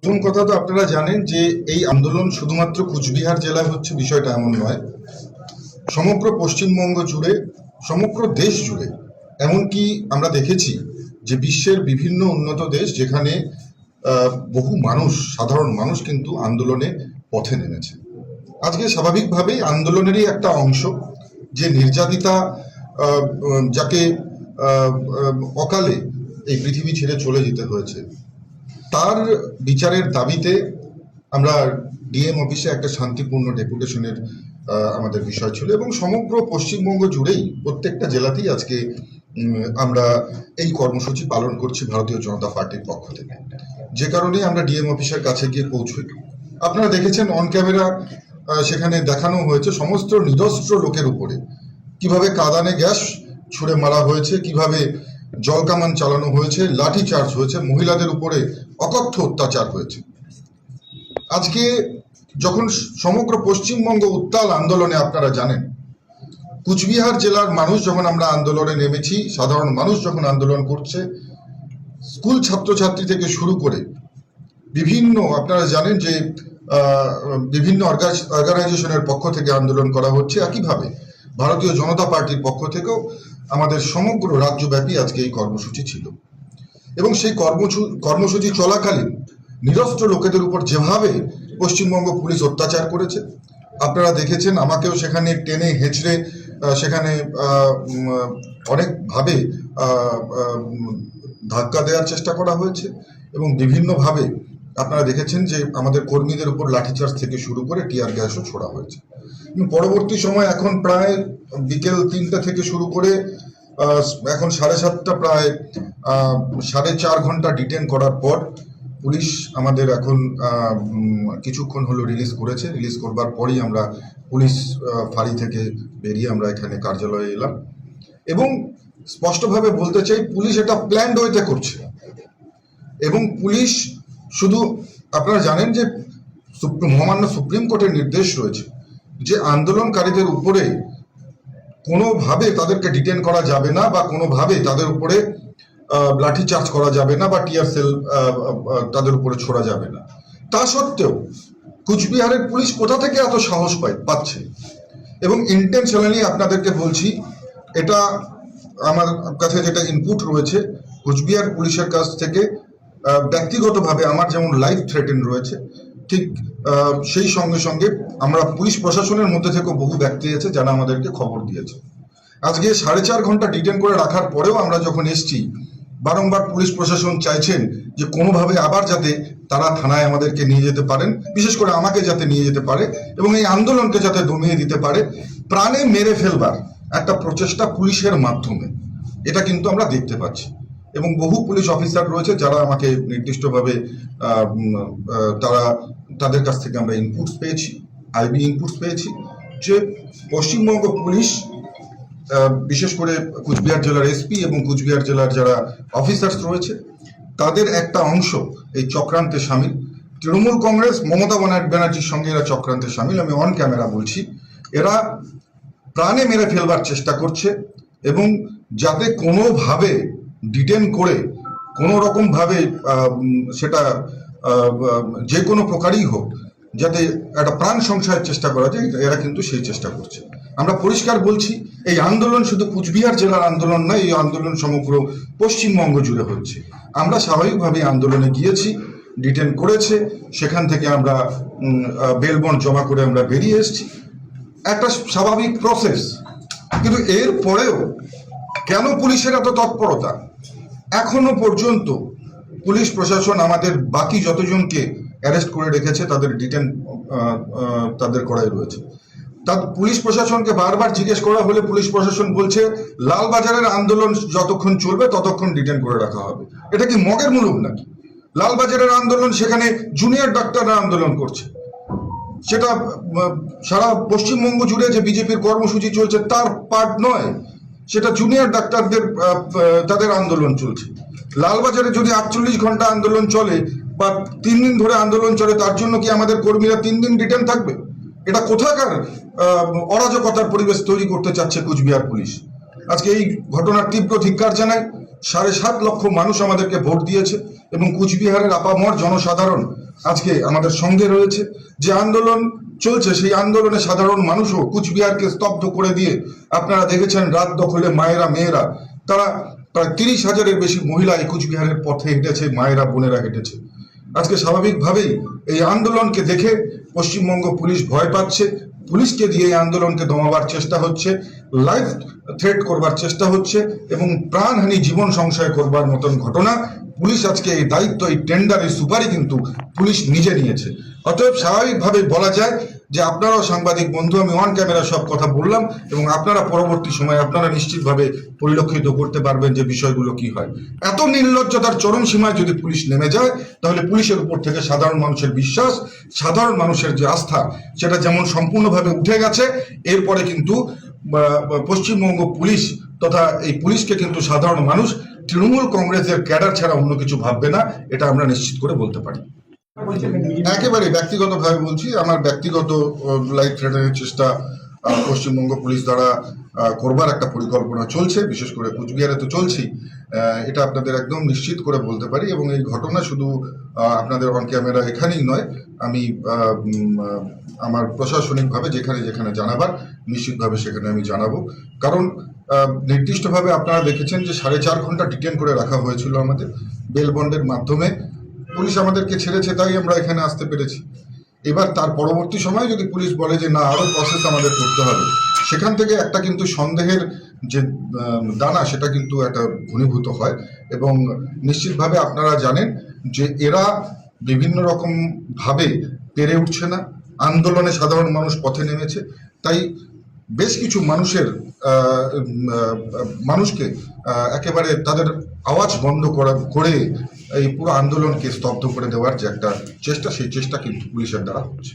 প্রথম কথা তো আপনারা জানেন যে এই আন্দোলন শুধুমাত্র কুচবিহার জেলায় হচ্ছে বিষয়টা এমন নয়। সমগ্র পশ্চিমবঙ্গ জুড়ে, সমগ্র দেশ জুড়ে, এমনকি আমরা দেখেছি যে বিশ্বের বিভিন্ন উন্নত দেশ যেখানে বহু মানুষ, সাধারণ মানুষ কিন্তু আন্দোলনে পথে নেমেছে। আজকে স্বাভাবিকভাবেই আন্দোলনেরই একটা অংশ যে নির্যাতিতা, যাকে অকালে এই পৃথিবী ছেড়ে চলে যেতে হয়েছে, তার বিচারের দাবিতে আমরা ডিএম অফিসে একটা শান্তিপূর্ণ ডেপুটেশনের আমাদের বিষয় ছিল এবং সমগ্র পশ্চিমবঙ্গ জুড়েই প্রত্যেকটা জেলাতেই আজকে আমরা এই কর্মসূচি পালন করছি ভারতীয় জনতা পার্টির পক্ষ থেকে। যে কারণে আমরা ডিএম অফিসের কাছে গিয়ে পৌঁছই। আপনারা দেখেছেন অন ক্যামেরা, সেখানে দেখানো হয়েছে সমস্ত নিরস্ত্র লোকের উপরে কিভাবে কাঁদানে গ্যাস ছুড়ে মারা হয়েছে, কিভাবে জল কামান চালানো হয়েছে, লাঠি চার্জ হয়েছে, মহিলাদের উপরে অকথ্য অত্যাচার হয়েছে। আজকে যখন সমগ্র পশ্চিমবঙ্গ উত্তাল আন্দোলনে, আপনারা জানেন কুচবিহার জেলার মানুষ যখন আমরা আন্দোলনে নেমেছি, সাধারণ মানুষ যখন আন্দোলন করছে, স্কুল ছাত্রছাত্রী থেকে শুরু করে বিভিন্ন, আপনারা জানেন যে বিভিন্ন অর্গানাইজেশনের পক্ষ থেকে আন্দোলন করা হচ্ছে, একইভাবে ভারতীয় জনতা পার্টির পক্ষ থেকেও আমাদের সমগ্র রাজ্যব্যাপী আজকে এই কর্মসূচি ছিল। এবং সেই কর্মসূচি চলাকালীন নিরস্ত্র লোকেদের উপর যেভাবে পশ্চিমবঙ্গ পুলিশ অত্যাচার করেছে আপনারা দেখেছেন। আমাকেও সেখানে টেনে হেঁচড়ে সেখানে অনেকভাবে ধাক্কা দেওয়ার চেষ্টা করা হয়েছে এবং বিভিন্নভাবে আপনারা দেখেছেন যে আমাদের কর্মীদের উপর লাঠিচার্জ থেকে শুরু করে টিয়ার গ্যাসও ছোড়া হয়েছে। পরবর্তী সময় এখন প্রায় বিকেল 3টা থেকে শুরু করে এখন 7:30, প্রায় 4.5 ঘন্টা ডিটেন করার পর পুলিশ আমাদের এখন কিছুক্ষণ হলো রিলিজ করেছে। রিলিজ করবার পরই আমরা পুলিশ ফাঁড়ি থেকে বেরিয়ে আমরা এখানে কার্যালয়ে এলাম এবং স্পষ্টভাবে বলতে চাই, পুলিশ এটা প্ল্যান্ড ওয়েতে করছে। এবং পুলিশ শুধু, আপনারা জানেন যে মহামান্য সুপ্রিম কোর্টের নির্দেশ রয়েছে যে আন্দোলনকারীদের উপরে কোনোভাবে তাদেরকে ডিটেন করা যাবে না বা কোনোভাবে তাদের উপরে লাঠি চার্জ করা যাবে না বা টিয়ার সেল তাদের উপরে ছোড়া যাবে না। তা সত্ত্বেও কুচবিহারের পুলিশ কোথা থেকে এত সাহস পাচ্ছে? এবং ইন্টেনশনালি আপনাদেরকে বলছি, এটা আমার কাছে যেটা ইনপুট রয়েছে, কুচবিহার পুলিশের কাছ থেকে ব্যক্তিগতভাবে আমার যেমন লাইফ থ্রেটেন রয়েছে, ঠিক সেই সঙ্গে সঙ্গে আমরা পুলিশ প্রশাসনের মধ্যে থেকে বহু ব্যক্তি আছে যারা আমাদেরকে খবর দিয়েছে। আজকে 4.5 ঘন্টা ডিটেন করে রাখার পরেও আমরা যখন এসছি, বারংবার পুলিশ প্রশাসন চাইছেন যে কোনোভাবে আবার যাতে তারা থানায় আমাদেরকে নিয়ে যেতে পারেন, বিশেষ করে আমাকে যাতে নিয়ে যেতে পারে এবং এই আন্দোলনকে যাতে দমিয়ে দিতে পারে। প্রাণে মেরে ফেলবার একটা প্রচেষ্টা পুলিশের মাধ্যমে, এটা কিন্তু আমরা দেখতে পাচ্ছি। এবং বহু পুলিশ অফিসার রয়েছে যারা আমাকে নির্দিষ্টভাবে তাদের কাছ থেকে আমরা ইনপুটস পেয়েছি, আইবি ইনপুটস পেয়েছি যে পশ্চিমবঙ্গ পুলিশ, বিশেষ করে কুচবিহার জেলার এসপি এবং কুচবিহার জেলার যারা অফিসার্স রয়েছে, তাদের একটা অংশ এই চক্রান্তে সামিল। তৃণমূল কংগ্রেস, মমতা ব্যানার্জির সঙ্গে এরা চক্রান্তে সামিল। আমি অন ক্যামেরা বলছি, এরা প্রাণে মেরে ফেলবার চেষ্টা করছে এবং যাতে কোনোভাবে ডিটেন করে কোনো রকমভাবে সেটা যে কোনো প্রকারই হোক, যাতে একটা প্রাণ সংশয়ের চেষ্টা করা যায়, এরা কিন্তু সেই চেষ্টা করছে। আমরা পরিষ্কার বলছি, এই আন্দোলন শুধু কুচবিহার জেলার আন্দোলন নয়, এই আন্দোলন সমগ্র পশ্চিমবঙ্গ জুড়ে হচ্ছে। আমরা স্বাভাবিকভাবে আন্দোলনে গিয়েছি, ডিটেন করেছে, সেখান থেকে আমরা বেল বন্ড জমা করে আমরা বেরিয়ে এসেছি, একটা স্বাভাবিক প্রসেস। কিন্তু এর পরেও কেন পুলিশের এত তৎপরতা? এখনো পর্যন্ত পুলিশ প্রশাসন আমাদের বাকি যতজনকে অ্যারেস্ট করে রেখেছে তাদের ডিটেন তাদের করাই রয়েছে। পুলিশ প্রশাসনকে বারবার জিজ্ঞেস করা হলে পুলিশ প্রশাসন বলছে লালবাজারের আন্দোলন যতক্ষণ চলবে ততক্ষণ ডিটেন করে রাখা হবে। এটা কি মগের মুলুক নাকি? লালবাজারের আন্দোলন, সেখানে জুনিয়র ডাক্তাররা আন্দোলন করছে, সেটা সারা পশ্চিমবঙ্গ জুড়ে যে বিজেপির কর্মসূচি চলছে তার পার্ট নয়, সেটা জুনিয়র ডাক্তারদের তাদের আন্দোলন চলছে। লালবাজারে যদি 48 ঘন্টা আন্দোলন চলে বা 3 দিন ধরে আন্দোলন চলে, তার জন্য কি আমাদের কর্মীরা 3 দিন ডিটেন থাকবে? এটা কোথাকার অরাজকতার পরিবেশ তৈরি করতে চাচ্ছে কুচবিহার পুলিশ? আজকে এই ঘটনার তীব্র ধিক্কার জানাই। 7.5 লক্ষ মানুষ আমাদেরকে ভোট দিয়েছে এবং কুচবিহারের আপামর জনসাধারণ আজকে আমাদের সঙ্গে রয়েছে। যে আন্দোলন চলছে সেই আন্দোলনে সাধারণ মানুষও কুচবিহারকে স্তব্ধ করে দিয়ে আপনারা দেখেছেন রাত দখলে মায়েরা মেয়েরা তারা প্রায় 30,000-এর বেশি মহিলা এই কুচবিহারের পথে হেঁটেছে, মায়েরা বোনেরা হেঁটেছে। আজকে স্বাভাবিকভাবেই এই আন্দোলনকে দেখে পশ্চিমবঙ্গ পুলিশ ভয় পাচ্ছে, পুলিশকে দিয়ে এই আন্দোলনকে দমাবার চেষ্টা হচ্ছে, লাইফ থ্রেট করবার চেষ্টা হচ্ছে এবং প্রাণহানি জীবন সংশয় করবার মতন ঘটনা পুলিশ আজকে এই দায়িত্ব, এই টেন্ডার, এই সুপারি কিন্তু পুলিশ নিজে নিয়েছে। অতএব স্বাভাবিকভাবে বলা যায় যে আপনারাও সাংবাদিক বন্ধু, আমি অন ক্যামেরা সব কথা বললাম এবং আপনারা পরবর্তী সময়ে আপনারা নিশ্চিতভাবে পরিলক্ষিত করতে পারবেন যে বিষয়গুলো কি হয়। এত নির্লজ্জতার চরম সীমায় যদি পুলিশ নেমে যায় তাহলে পুলিশের উপর থেকে সাধারণ মানুষের বিশ্বাস, সাধারণ মানুষের যে আস্থা সেটা যেমন সম্পূর্ণভাবে উঠে গেছে, এরপরে কিন্তু পশ্চিমবঙ্গ পুলিশ তথা এই পুলিশকে কিন্তু সাধারণ মানুষ তৃণমূল কংগ্রেসের ক্যাডার ছাড়া অন্য কিছু ভাববে না, এটা আমরা নিশ্চিত করে বলতে পারি। একেবারে ব্যক্তিগতভাবে বলছি, আমার ব্যক্তিগত লাইফ থ্রেটের চেষ্টা পশ্চিমবঙ্গ পুলিশ দ্বারা করবার একটা পরিকল্পনা চলছে, বিশেষ করে কুচবিহারে তো চলছেই, এটা আপনাদের একদম নিশ্চিত করে বলতে পারি। এবং এই ঘটনা শুধু আপনাদের অন ক্যামেরা এখানেই নয়, আমি আমার প্রশাসনিকভাবে যেখানে যেখানে জানাবার নিশ্চিতভাবে সেখানে আমি জানাবো। কারণ নির্দিষ্টভাবে আপনারা দেখেছেন যে 4.5 ঘন্টা ডিটেন করে রাখা হয়েছিল আমাদের বেল বন্ডের মাধ্যমে। পুলিশ আমাদেরকে ছেড়েছে, তাই আমরা এখানে আসতে পেরেছি। এবার তার পরবর্তী সময় যদি পুলিশ বলে যে না, আরো প্রসেস আমাদের করতে হবে, সেখান থেকে একটা কিন্তু সন্দেহের যে দানা সেটা কিন্তু একটা ঘনীভূত হয়। এবং নিশ্চিতভাবে আপনারা জানেন যে এরা বিভিন্ন রকম ভাবে পেরে উঠছে না, আন্দোলনে সাধারণ মানুষ পথে নেমেছে, তাই বেশ কিছু মানুষকে একেবারে তাদের আওয়াজ বন্ধ করে এই পুরো আন্দোলনকে স্তব্ধ করে দেওয়ার যে একটা চেষ্টা, সেই চেষ্টা কিন্তু পুলিশের দ্বারা হচ্ছে।